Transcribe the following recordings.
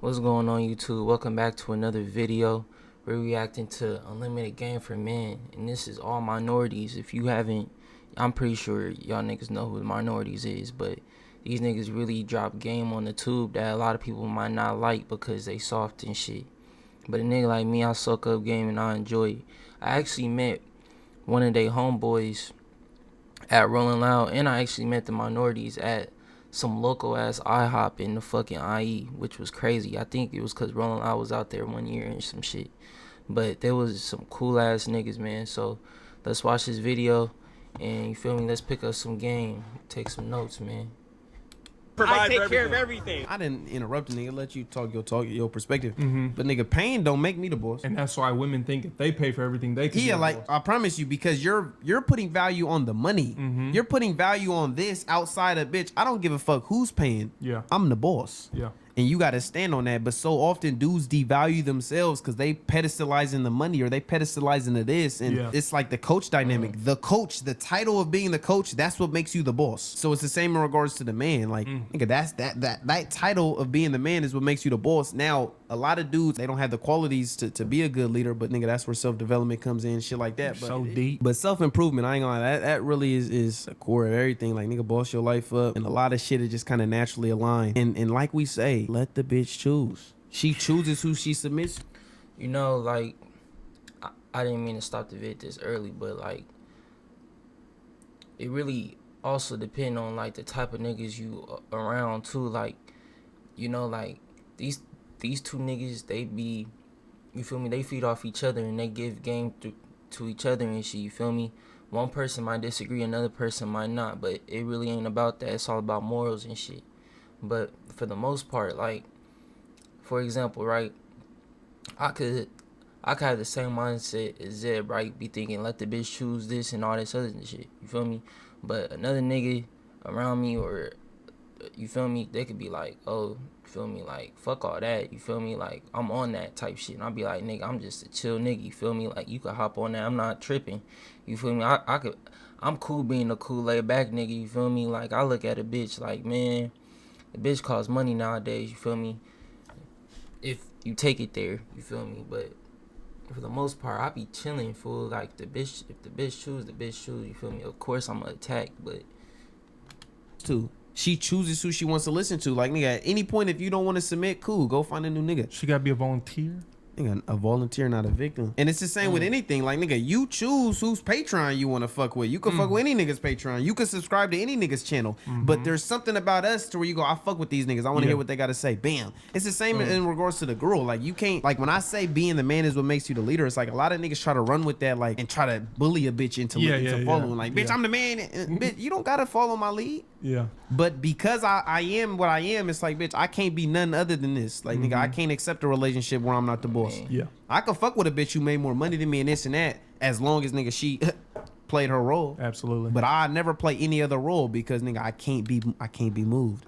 What's going on, YouTube? Welcome back to another video. We're reacting to Unlimited Game for Men, and this is all minorities. If you haven't, I'm pretty sure y'all niggas know who the minorities is, but these niggas really drop game on the tube that a lot of people might not like because they soft and shit. But a nigga like me, I suck up game and I enjoy it. I actually met one of they homeboys at Rolling Loud, and I actually met the minorities at some local ass IHOP in the fucking IE, which was crazy. I think it was cause Rolling Loud was out there one year and some shit. But there was some cool ass niggas, man. So let's watch this video, and you feel me? Let's pick up some game, take some notes, man. I take care of everything. I didn't interrupt a nigga, let you talk your perspective. But nigga, pain don't make me the boss. And that's why women think if they pay for everything, they can. Yeah, like I promise you, because you're putting value on the money. You're putting value on this outside of bitch. I don't give a fuck who's paying. Yeah, I'm the boss. Yeah. And you got to stand on that. But so often dudes devalue themselves because they pedestalizing the money or they pedestalizing the this. And it's like the coach dynamic. The coach, the title of being the coach, that's what makes you the boss. So it's the same in regards to the man. Like, nigga, that's that title of being the man is what makes you the boss. Now, a lot of dudes, they don't have the qualities to be a good leader. But nigga, that's where self-development comes in, shit like that. But so deep. But self-improvement, I ain't gonna lie, that really is a core of everything. Like, nigga, boss your life up. And a lot of shit is just kind of naturally aligned. And like we say, let the bitch choose. She chooses who she submits. You know, like, I didn't mean to stop the vid this early, but like, it really also depend on like the type of niggas you around too. Like, you know, like these two niggas, they be, you feel me, they feed off each other and they give game to each other and shit, you feel me. One person might disagree, another person might not, but it really ain't about that. It's all about morals and shit. But for the most part, like, for example, right, I could have the same mindset as Zeb, right? Be thinking, let the bitch choose this and all this other shit. You feel me? But another nigga around me, or you feel me, they could be like, oh, you feel me, like, fuck all that. You feel me? Like, I'm on that type shit. And I'll be like, nigga, I'm just a chill nigga. You feel me? Like, you could hop on that. I'm not tripping. You feel me? I'm cool being a cool laid back nigga. You feel me? Like, I look at a bitch like, man, the bitch costs money nowadays. You feel me? If you take it there, you feel me? But for the most part, I be chilling, fool. Like, if the bitch choose, you feel me? Of course I'm gonna attack, but too. She chooses who she wants to listen to. Like, nigga, at any point, if you don't want to submit, cool, go find a new nigga. She gotta be a volunteer. Nigga, a volunteer, not a victim. And it's the same with anything. Like, nigga, you choose whose Patreon you want to fuck with. You can fuck with any nigga's Patreon. You can subscribe to any nigga's channel. But there's something about us to where you go, I fuck with these niggas. I want to hear what they got to say. Bam. It's the same in regards to the girl. Like, you can't, like, when I say being the man is what makes you the leader, it's like a lot of niggas try to run with that, like, and try to bully a bitch into following. Like, bitch, I'm the man. Bitch, you don't got to follow my lead. Yeah. But because I am what I am, it's like, bitch, I can't be none other than this. Like, nigga, I can't accept a relationship where I'm not the boss. Yeah. I could fuck with a bitch who made more money than me and this and that, as long as, nigga, she played her role. Absolutely. But I never play any other role because, nigga, I can't be moved.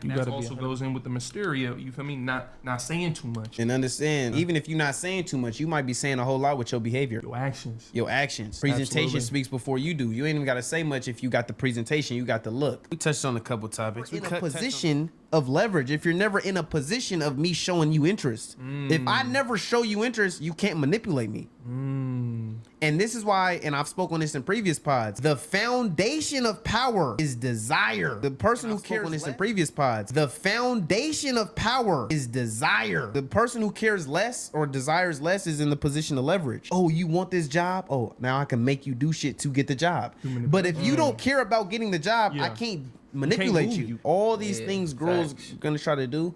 You that also goes in with the mysterio. You feel me? Not saying too much. And understand, even if you're not saying too much, you might be saying a whole lot with your behavior. Your actions. Your actions. Presentation speaks before you do. You ain't even got to say much if you got the presentation, you got the look. We touched on a couple topics. We're in a position of leverage. If you're never in a position of me showing you interest. If I never show you interest, you can't manipulate me. And this is why, and I've spoken on this in previous pods, the foundation of power is desire. The person who cares on this in previous pods, the foundation of power is desire. The person who cares less or desires less is in the position of leverage. Oh, you want this job? Oh, now I can make you do shit to get the job. But if you don't care about getting the job, I can't manipulate you. All these things girls gonna try to do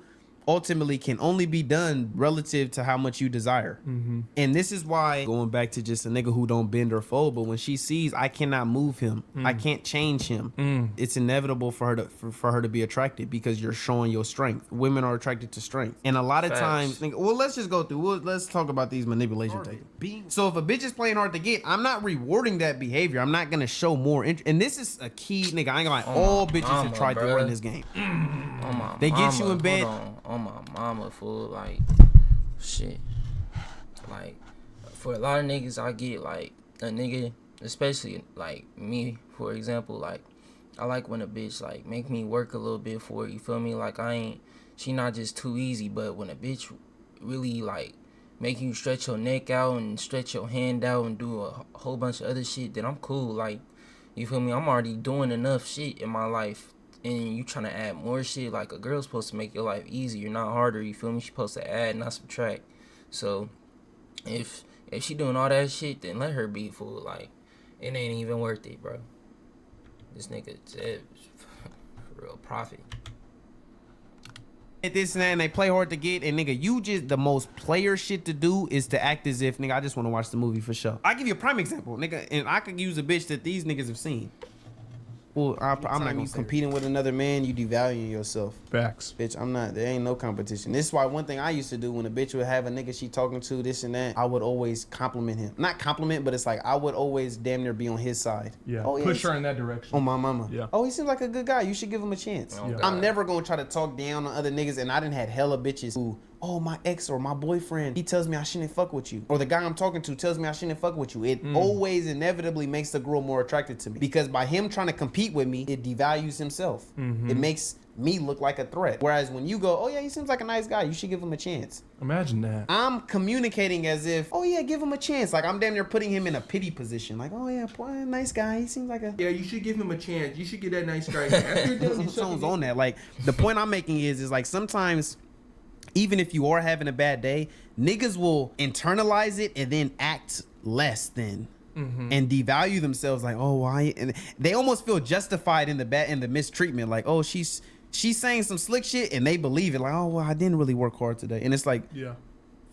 ultimately can only be done relative to how much you desire. And this is why, going back to just a nigga who don't bend or fold, but when she sees I cannot move him, I can't change him, it's inevitable for her to be attracted because you're showing your strength. Women are attracted to strength. And a lot of times, well, let's just go through, let's talk about these manipulation techniques. So if a bitch is playing hard to get, I'm not rewarding that behavior. I'm not gonna show more interest. And this is a key, nigga, I ain't gonna lie, all bitches have tried to run this game. They get you in bed. On my mama, fool, like, shit. Like, for a lot of niggas, I get, like, a nigga, especially, like, me, for example, like, I like when a bitch, like, make me work a little bit for it, you feel me? Like, I ain't she not just too easy. But when a bitch really like make you stretch your neck out and stretch your hand out and do a whole bunch of other shit, then I'm cool. Like, you feel me? I'm already doing enough shit in my life, and you trying to add more shit. Like, a girl's supposed to make your life easier, not harder. You feel me? She's supposed to add, not subtract. So if she doing all that shit, then let her be, fool. Like, it ain't even worth it, bro. This nigga said real profit. This and that, and they play hard to get, and nigga, you just, the most player shit to do is to act as if, nigga, I just want to watch the movie for sure. I give you a prime example, nigga, and I could use a bitch that these niggas have seen. Well, I'm not gonna competing with another man. You devaluing yourself. Facts. Bitch, I'm not. There ain't no competition. This is why one thing I used to do when a bitch would have a nigga she talking to, this and that, I would always compliment him. Not compliment, but it's like I would always damn near be on his side. Yeah. Oh, yeah, push her in that direction. On my mama. Yeah. Oh, he seems like a good guy. You should give him a chance. Oh, I'm never gonna try to talk down on other niggas, and I done had hella bitches who, oh, my ex or my boyfriend, he tells me I shouldn't fuck with you. Or the guy I'm talking to tells me I shouldn't fuck with you. It always inevitably makes the girl more attracted to me. Because by him trying to compete with me, it devalues himself. It makes me look like a threat. Whereas when you go, oh yeah, he seems like a nice guy, you should give him a chance. Imagine that. I'm communicating as if, oh yeah, give him a chance. Like I'm damn near putting him in a pity position. Like, oh yeah, boy, nice guy. He seems like a... Yeah, you should give him a chance. You should get that nice guy. After you're done, Someone's on that. Like, the point I'm making is like sometimes... Even if you are having a bad day, niggas will internalize it and then act less than and devalue themselves. Like, oh, why? And they almost feel justified in the mistreatment. Like, oh, she's saying some slick shit, and they believe it. Like, oh, well, I didn't really work hard today. And it's like, yeah.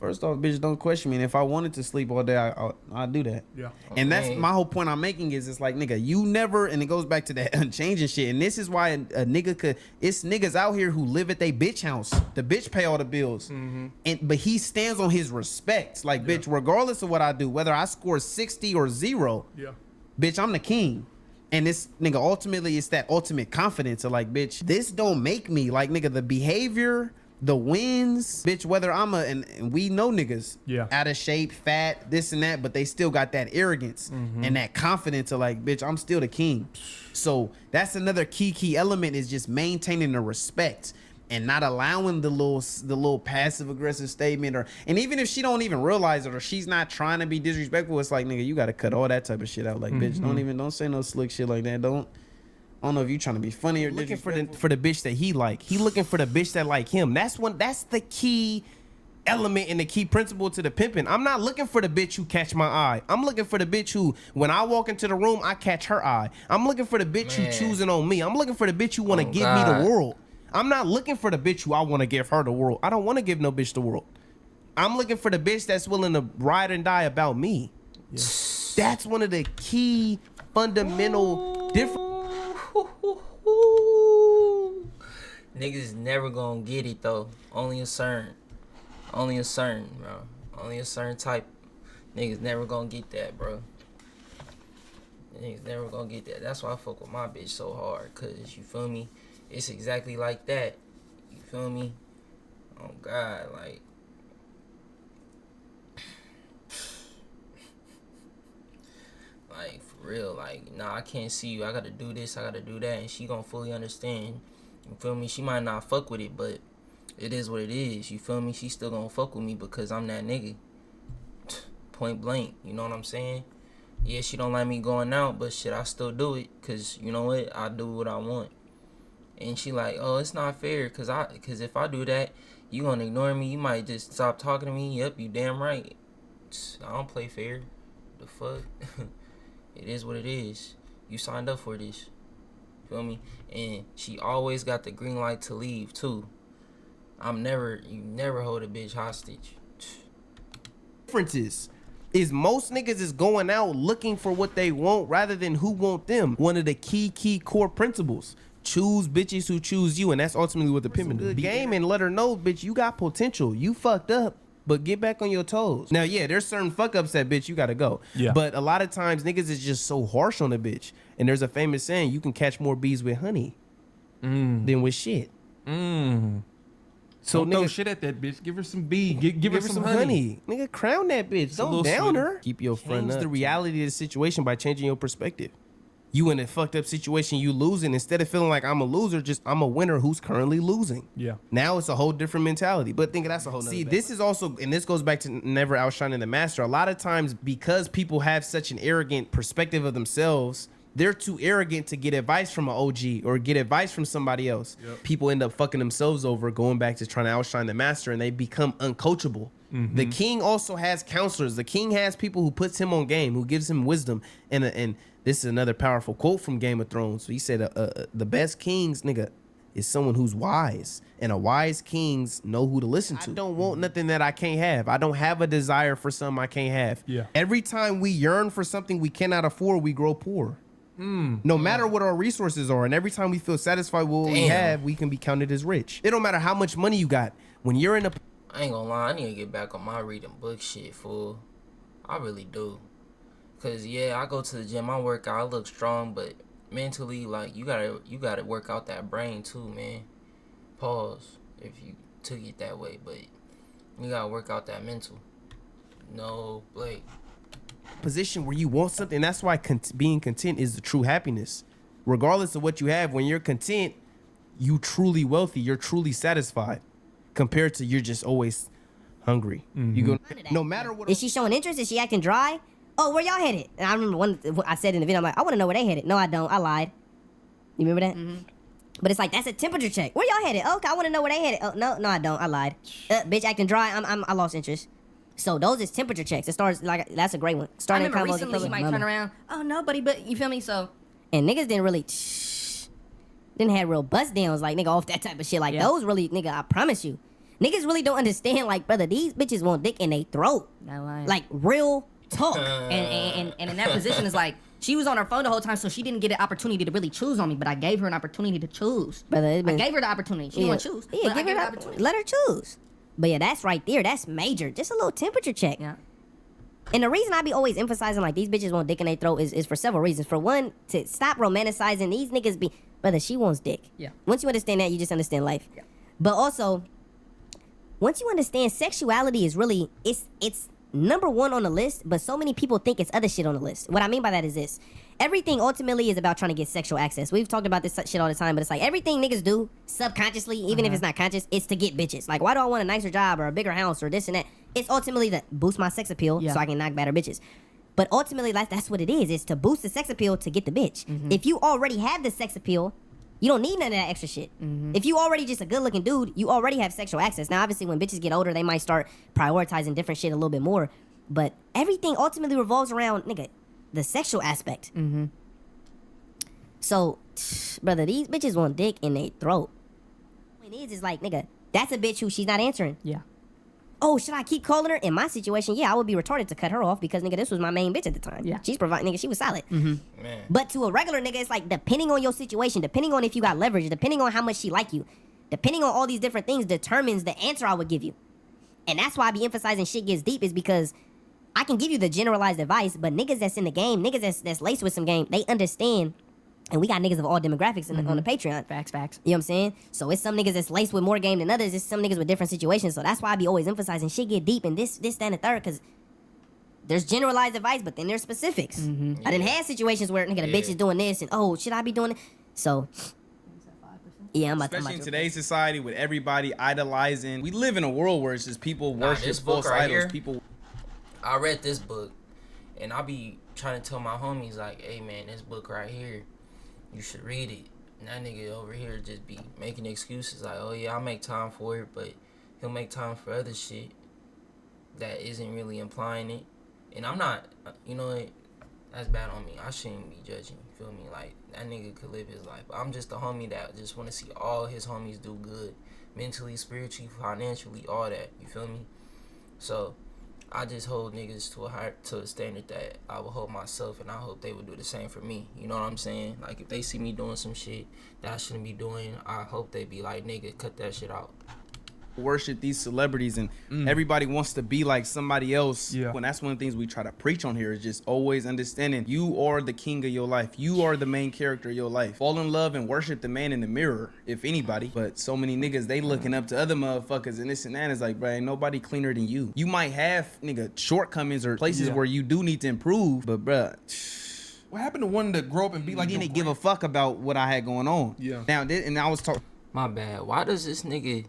First off, bitch, don't question me. And if I wanted to sleep all day, I'd do that. Yeah. And that's my whole point I'm making is it's like, nigga, you never, and it goes back to that unchanging shit. And this is why a nigga could, it's niggas out here who live at they bitch house. The bitch pay all the bills. But he stands on his respect. Like, bitch, regardless of what I do, whether I score 60 or 0, bitch, I'm the king. And this nigga, ultimately, it's that ultimate confidence of like, bitch, this don't make me. Like, nigga, the behavior, the wins, bitch, whether I'm and we know niggas out of shape, fat, this and that, but they still got that arrogance and that confidence of like, bitch, I'm still the king. So that's another key element is just maintaining the respect and not allowing the little passive aggressive statement and even if she don't even realize it or she's not trying to be disrespectful, it's like, nigga, you got to cut all that type of shit out. Like, bitch, don't say no slick shit like that. I don't know if you trying to be funny or looking for the bitch that he like. He looking for the bitch that like him. That's the key element and the key principle to the pimping. I'm not looking for the bitch who catch my eye. I'm looking for the bitch who, when I walk into the room, I catch her eye. I'm looking for the bitch who choosing on me. I'm looking for the bitch who want to give me the world. I'm not looking for the bitch who I want to give her the world. I don't want to give no bitch the world. I'm looking for the bitch that's willing to ride and die about me. Yeah. That's one of the key fundamental differences. Niggas never gonna get it though. Only a certain, bro. Only a certain type. Niggas never gonna get that, bro. Niggas never gonna get that. That's why I fuck with my bitch so hard. Cause you feel me? It's exactly like that. You feel me? Oh God, like. Like, for real, like, nah, I can't see you. I gotta do this, I gotta do that. And she gonna fully understand. You feel me? She might not fuck with it, but it is what it is. You feel me? She still gonna fuck with me because I'm that nigga. Point blank. You know what I'm saying? Yeah, she don't like me going out, but shit, I still do it. Because, you know what? I do what I want. And she like, oh, it's not fair. Because if I do that, you gonna ignore me. You might just stop talking to me. Yep, you damn right. I don't play fair. The fuck? It is what it is. You signed up for this. Feel me? And she always got the green light to leave too. You never hold a bitch hostage. Differences is most niggas is going out looking for what they want rather than who want them. One of the key core principles. Choose bitches who choose you, and that's ultimately what the pimpin' do. Game and let her know, bitch, you got potential. You fucked up. But get back on your toes. Now, yeah, there's certain fuck ups that, bitch, you gotta go. Yeah. But a lot of times, niggas is just so harsh on a bitch. And there's a famous saying, you can catch more bees with honey than with shit. So don't throw shit at that bitch. Give her some bee. Give her some honey. Nigga, crown that bitch. Don't down her. Keep your front up. Change the reality of the situation by changing your perspective. You in a fucked up situation, you losing. Instead of feeling like I'm a loser, just I'm a winner who's currently losing. Yeah. Now it's a whole different mentality. But think that's a whole nother. See, this is also, and this goes back to never outshining the master. A lot of times, because people have such an arrogant perspective of themselves, they're too arrogant to get advice from an OG or get advice from somebody else. Yep. People end up fucking themselves over, going back to trying to outshine the master, and they become uncoachable. Mm-hmm. The king also has counselors. The king has people who puts him on game, who gives him wisdom. And this is another powerful quote from Game of Thrones. So he said, the best kings, nigga, is someone who's wise. And a wise kings know who to listen to. I don't want nothing that I can't have. I don't have a desire for something I can't have. Yeah. Every time we yearn for something we cannot afford, we grow poor. No matter what our resources are, and every time we feel satisfied with what we have, we can be counted as rich. It don't matter how much money you got. When you're in a... I ain't gonna lie, I need to get back on my reading book shit, fool. I really do. Cause yeah, I go to the gym, I work out, I look strong, but mentally, like, you gotta work out that brain too, man. Pause, if you took it that way, but you gotta work out that mental. No, Blake. Position where you want something. That's why being content is the true happiness. Regardless of what you have, when you're content, you truly wealthy. You're truly satisfied. Compared to you're just always hungry. Mm-hmm. You go no matter what. Is she showing interest? Is she acting dry? Oh, where y'all headed? And I remember I said in the video, I'm like, I want to know where they headed. No, I don't. I lied. You remember that? Mm-hmm. But it's like, that's a temperature check. Where y'all headed? Oh, okay, I want to know where they headed. Oh, no, I don't. I lied. Bitch acting dry. I lost interest. So those is temperature checks. It starts like that's a great one. Starting I remember recently she might turn around. Oh no, buddy, but you feel me? So and niggas didn't really didn't have real bust downs like nigga off that type of shit. Like those really nigga, I promise you, niggas really don't understand. Like brother, these bitches want dick in their throat. Like real talk. And in that position is like she was on her phone the whole time, so she didn't get an opportunity to really choose on me. But I gave her an opportunity to choose. Brother, I gave her the opportunity. She didn't want to choose. Yeah, give her the opportunity. Let her choose. But yeah, that's right there. That's major. Just a little temperature check. Yeah. And the reason I be always emphasizing like these bitches want dick in their throat is for several reasons. For one, to stop romanticizing these niggas be brother, she wants dick. Yeah. Once you understand that, you just understand life. Yeah. But also, once you understand sexuality is really it's number one on the list, but so many people think it's other shit on the list. What I mean by that is this. Everything ultimately is about trying to get sexual access. We've talked about this shit all the time, but it's like everything niggas do subconsciously, even if it's not conscious, it's to get bitches. Like, why do I want a nicer job or a bigger house or this and that? It's ultimately to boost my sex appeal so I can knock better bitches. But ultimately, that's what it is. It's to boost the sex appeal to get the bitch. Mm-hmm. If you already have the sex appeal, you don't need none of that extra shit. Mm-hmm. If you already just a good-looking dude, you already have sexual access. Now, obviously, when bitches get older, they might start prioritizing different shit a little bit more. But everything ultimately revolves around, nigga, the sexual aspect. Mm-hmm. So, brother, these bitches want dick in their throat. What it is like, nigga, that's a bitch who she's not answering. Yeah. Oh, should I keep calling her? In my situation, yeah, I would be retarded to cut her off because, nigga, this was my main bitch at the time. Yeah. She's providing, nigga, she was solid. Man. But to a regular nigga, it's like, depending on your situation, depending on if you got leverage, depending on how much she like you, depending on all these different things determines the answer I would give you. And that's why I be emphasizing shit gets deep is because I can give you the generalized advice, but niggas that's in the game, niggas that's laced with some game, they understand. And we got niggas of all demographics on the Patreon. Facts. You know what I'm saying? So it's some niggas that's laced with more game than others. It's some niggas with different situations. So that's why I be always emphasizing shit get deep and this, that, and the third. Because there's generalized advice, but then there's specifics. I done had situations where nigga, the bitch is doing this and, oh, should I be doing it? So, yeah, I'm about to. Especially in today's society with everybody idolizing. We live in a world where it's just people worship false idols. People. I read this book, and I be trying to tell my homies, like, hey, man, this book right here, you should read it. And that nigga over here just be making excuses like, oh yeah, I'll make time for it, but he'll make time for other shit that isn't really implying it. And I'm not, you know what, that's bad on me. I shouldn't be judging, you feel me? Like, that nigga could live his life. But I'm just a homie that just want to see all his homies do good. Mentally, spiritually, financially, all that, you feel me? So, I just hold niggas to a standard that I will hold myself, and I hope they would do the same for me. You know what I'm saying? Like, if they see me doing some shit that I shouldn't be doing, I hope they be like, nigga, cut that shit out. Worship these celebrities and everybody wants to be like somebody else. Yeah. When that's one of the things we try to preach on here is just always understanding you are the king of your life. You are the main character of your life. Fall in love and worship the man in the mirror, if anybody. But so many niggas, they looking up to other motherfuckers and this and that. Is like, bro, ain't nobody cleaner than you. You might have, nigga, shortcomings or places where you do need to improve, but bro, What happened to wanting to grow up and be like? Didn't give a fuck about what I had going on. Yeah. Now, and I was talking. My bad. Why does this nigga,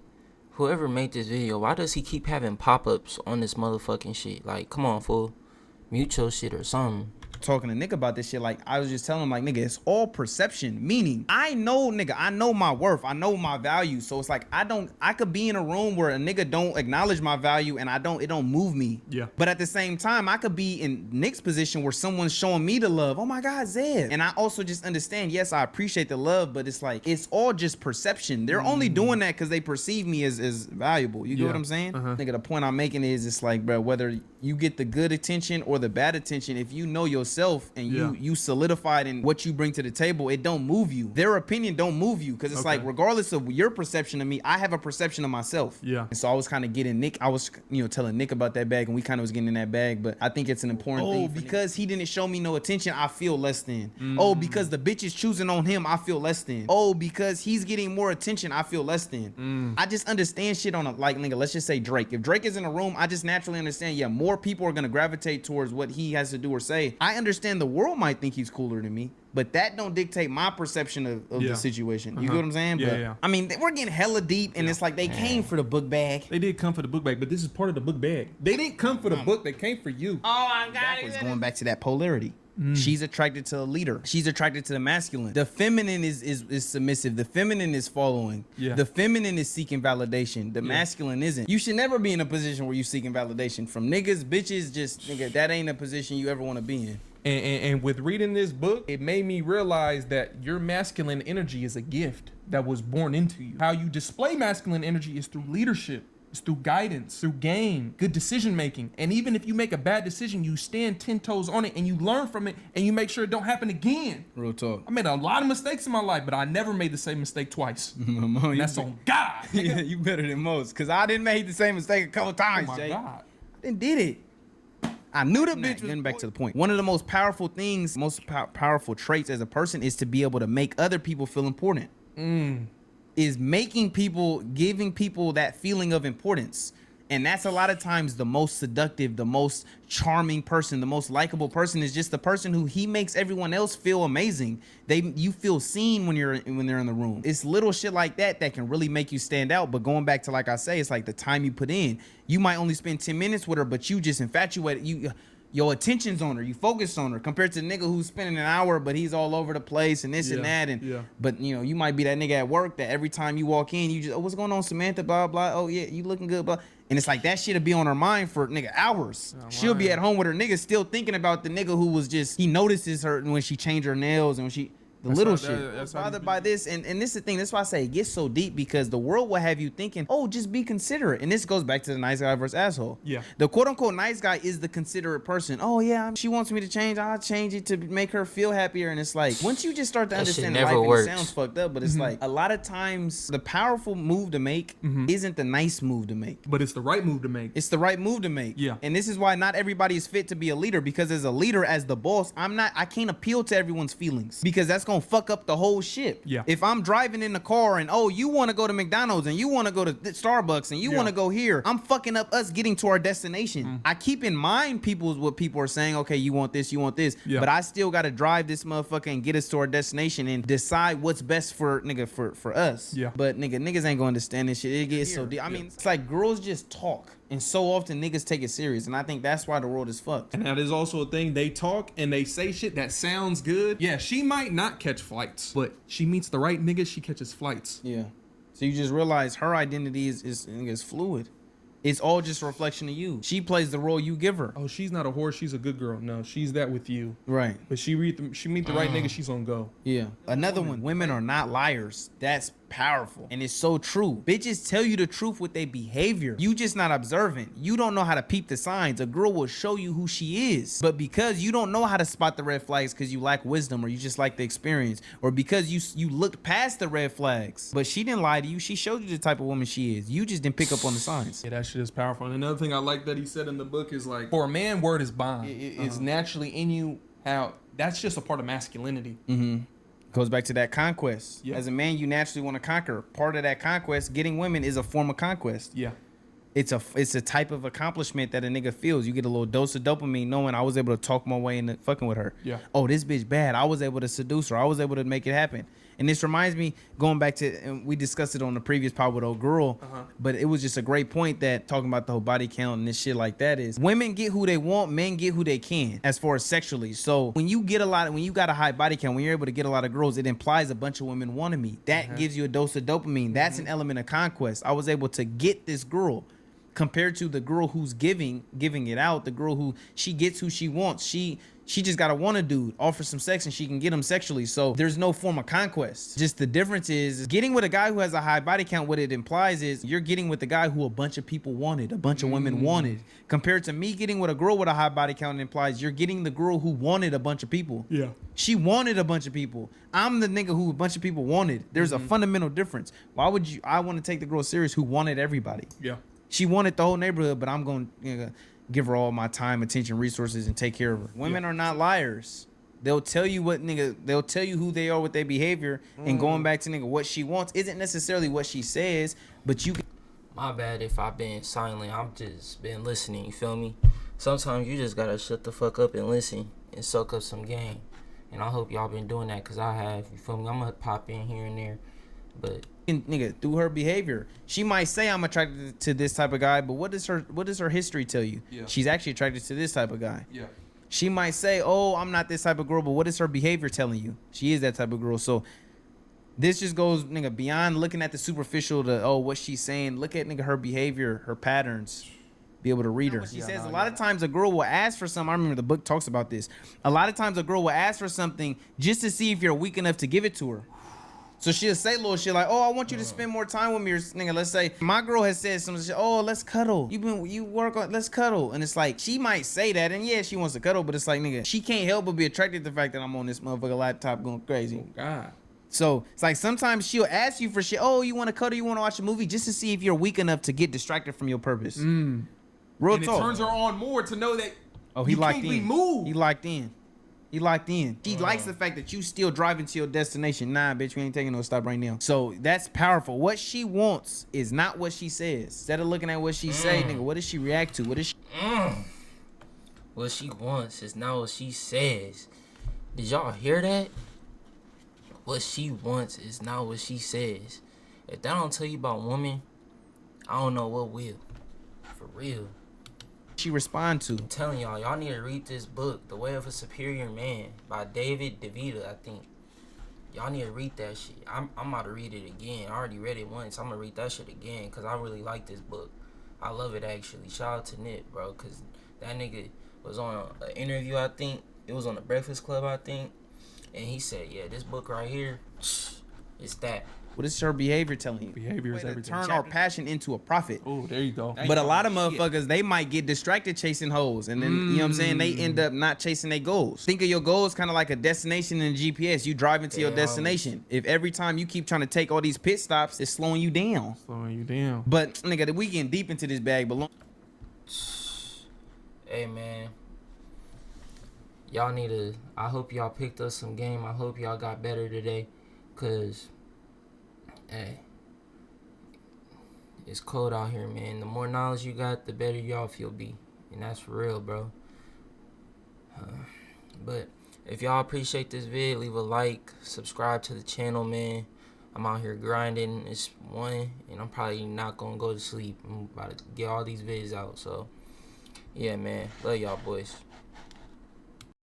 whoever made this video, why does he keep having pop-ups on this motherfucking shit? Like, come on, fool. Mute your shit or something. Talking to Nick about this shit, like I was just telling him, like, nigga, it's all perception. Meaning, I know, nigga, I know my worth, I know my value. So it's like I could be in a room where a nigga don't acknowledge my value and it don't move me. Yeah. But at the same time, I could be in Nick's position where someone's showing me the love. Oh my God, Zed. And I also just understand, yes, I appreciate the love, but it's like it's all just perception. They're only doing that because they perceive me as valuable. You get what I'm saying? Nigga, the point I'm making is it's like, bro, whether you get the good attention or the bad attention, if you know yourself and you solidified in what you bring to the table, it don't move you. Their opinion don't move you because it's like regardless of your perception of me, I have a perception of myself. Yeah. And so I was kind of getting Nick. I was telling Nick about that bag, and we kind of was getting in that bag. But I think it's an important thing because he didn't show me no attention. I feel less than. Oh, because the bitch is choosing on him, I feel less than. Oh, because he's getting more attention, I feel less than. I just understand shit on a like nigga. Let's just say Drake. If Drake is in a room, I just naturally understand. Yeah, more people are gonna gravitate towards what he has to do or say. I understand the world might think he's cooler than me, but that don't dictate my perception of the situation. You get what I'm saying? But, I mean, we're getting hella deep, and it's like they came for the book bag. They did come for the book bag, but this is part of the book bag. They didn't come for the book. They came for you. Oh, I got it. Going back to that polarity. She's attracted to a leader. She's attracted to the masculine. The feminine is submissive. The feminine is following. Yeah. The feminine is seeking validation. The masculine isn't. You should never be in a position where you seeking validation from niggas, bitches. Just nigga, that ain't a position you ever want to be in. And with reading this book, it made me realize that your masculine energy is a gift that was born into you. How you display masculine energy is through leadership. It's through guidance, through game, good decision making. And even if you make a bad decision, you stand 10 toes on it and you learn from it and you make sure it don't happen again. Real talk. I made a lot of mistakes in my life, but I never made the same mistake twice. And that's on God. Yeah, you better than most. Because I didn't make the same mistake a couple times, Oh my Jay. God. I didn't did it. I knew the bitch was... Getting back to the point. One of the most powerful things, most powerful traits as a person is to be able to make other people feel important. Is making people, giving people that feeling of importance. And that's a lot of times the most seductive, the most charming person, the most likable person is just the person who he makes everyone else feel amazing. You feel seen when they're in the room. It's little shit like that that can really make you stand out. But going back to, like I say, it's like the time you put in. You might only spend 10 minutes with her, but you just infatuated. Your attention's on her, you focus on her, compared to the nigga who's spending an hour, but he's all over the place and this and that. But you might be that nigga at work that every time you walk in, you just, oh, what's going on, Samantha? Blah blah. Oh yeah, you looking good, blah. And it's like that shit'll be on her mind for nigga hours. She'll be at home with her nigga still thinking about the nigga who was just, he notices her when she changed her nails and when she. Little shit. That's bothered by this, and this is the thing. That's why I say it gets so deep, because the world will have you thinking, oh, just be considerate. And this goes back to the nice guy versus asshole. Yeah. The quote unquote nice guy is the considerate person. Oh yeah, she wants me to change. I'll change it to make her feel happier. And it's like once you just start to understand life, and it sounds fucked up, but it's like a lot of times the powerful move to make isn't the nice move to make. But it's the right move to make. It's the right move to make. Yeah. And this is why not everybody is fit to be a leader, because as a leader, as the boss, I can't appeal to everyone's feelings, because that's gonna fuck up the whole ship. Yeah. If I'm driving in the car and oh, you want to go to McDonald's and you want to go to Starbucks and you want to go here, I'm fucking up us getting to our destination. I keep in mind what people are saying. Okay, you want this, but I still got to drive this motherfucker and get us to our destination and decide what's best for nigga for us. Yeah. But niggas ain't gonna understand this shit. It gets so deep. I mean, it's like girls just talk. And so often niggas take it serious. And I think that's why the world is fucked. And that is also a thing. They talk and they say shit that sounds good. Yeah, she might not catch flights, but she meets the right nigga, she catches flights. Yeah. So you just realize her identity is fluid. It's all just a reflection of you. She plays the role you give her. Oh, she's not a whore. She's a good girl. No, she's that with you. Right. But she meet the right nigga, she's on go. Yeah. Another one. Women are not liars. That's powerful. And it's so true. Bitches tell you the truth with their behavior. You just not observant. You don't know how to peep the signs. A girl will show you who she is. But because you don't know how to spot the red flags because you lack wisdom, or you just like the experience, or because you looked past the red flags. But she didn't lie to you. She showed you the type of woman she is. You just didn't pick up on the signs. Yeah, that shit is powerful. And another thing I like that he said in the book is like, for a man, word is bond. It's naturally in you. How that's just a part of masculinity. Goes back to that conquest. As a man, you naturally want to conquer. Part of that conquest, getting women, is a form of conquest. it's a type of accomplishment that a nigga feels. You get a little dose of dopamine knowing I was able to talk my way into fucking with her. Yeah. Oh, this bitch bad. I was able to seduce her. I was able to make it happen. And this reminds me, going back to, and we discussed it on the previous pod with old girl, but it was just a great point that talking about the whole body count and this shit like that is women get who they want, men get who they can as far as sexually. So when you got a high body count, when you're able to get a lot of girls, it implies a bunch of women wanted me. That gives you a dose of dopamine. That's an element of conquest. I was able to get this girl. Compared to the girl who's giving it out, the girl who she gets who she wants. She just gotta want a dude, offer some sex, and she can get him sexually. So there's no form of conquest. Just the difference is getting with a guy who has a high body count. What it implies is you're getting with the guy who a bunch of people wanted, a bunch of women wanted. Compared to me getting with a girl with a high body count, it implies you're getting the girl who wanted a bunch of people. Yeah. She wanted a bunch of people. I'm the nigga who a bunch of people wanted. There's a fundamental difference. Why would I want to take the girl serious who wanted everybody? Yeah. She wanted the whole neighborhood, but I'm going to give her all my time, attention, resources, and take care of her. Women are not liars. They'll tell you they'll tell you who they are with their behavior. And going back to what she wants isn't necessarily what she says, but you. My bad if I've been silent. I've just been listening, you feel me? Sometimes you just gotta shut the fuck up and listen and soak up some game. And I hope y'all been doing that, because I have, you feel me? I'm gonna pop in here and there, but through her behavior, she might say I'm attracted to this type of guy, but what does her history tell you? Yeah. She's actually attracted to this type of guy. Yeah. She might say, oh, I'm not this type of girl, but what is her behavior telling you? She is that type of girl. So this just goes beyond looking at the superficial to what she's saying. Look at her behavior, her patterns. Be able to read her. She says a lot of times a girl will ask for something. I remember the book talks about this. A lot of times a girl will ask for something just to see if you're weak enough to give it to her. So she'll say little shit like, oh, I want you to spend more time with me. Or let's say my girl has said something, shit, oh, let's cuddle. Let's cuddle. And it's like, she might say that, and yeah, she wants to cuddle, but it's like, nigga, she can't help but be attracted to the fact that I'm on this motherfucker laptop going crazy. Oh, God. So it's like sometimes she'll ask you for shit, oh, you want to cuddle, you want to watch a movie, just to see if you're weak enough to get distracted from your purpose. Real And talk. it turns her on more to know that He locked can't in. be moved. He locked in. She likes the fact that you still driving to your destination. Nah, bitch, we ain't taking no stop right now. So that's powerful. What she wants is not what she says. Instead of looking at what she say, nigga, what does she react to? What is she? What she wants is not what she says. Did y'all hear that? What she wants is not what she says. If that don't tell you about women, I don't know what will. For real. She respond to? I'm telling y'all need to read this book, The Way of a Superior Man, by David DeVita, I think. Y'all need to read that shit. I'm about to read it again. I already read it once. I'm gonna read that shit again, because I really like this book. I love it, actually. Shout out to Nip, bro, because that nigga was on an interview, I think. It was on the Breakfast Club, I think. And he said, yeah, this book right here, it's that. What is her behavior telling you? Behavior is everything. Turn our passion into a profit. Oh, there you go. But a lot of motherfuckers, they might get distracted chasing hoes. And then, you know what I'm saying? They end up not chasing their goals. Think of your goals kind of like a destination in a GPS. You driving to your destination. If every time you keep trying to take all these pit stops, it's slowing you down. But, nigga, we getting deep into this bag. But Hey, man. Y'all need to... I hope y'all picked up some game. I hope y'all got better today. Because... Hey, it's cold out here, man. The more knowledge you got, the better y'all feel be. And that's for real, bro. But if y'all appreciate this vid, leave a like, subscribe to the channel, man. I'm out here grinding. It's 1, and I'm probably not going to go to sleep. I'm about to get all these vids out. So, yeah, man. Love y'all, boys.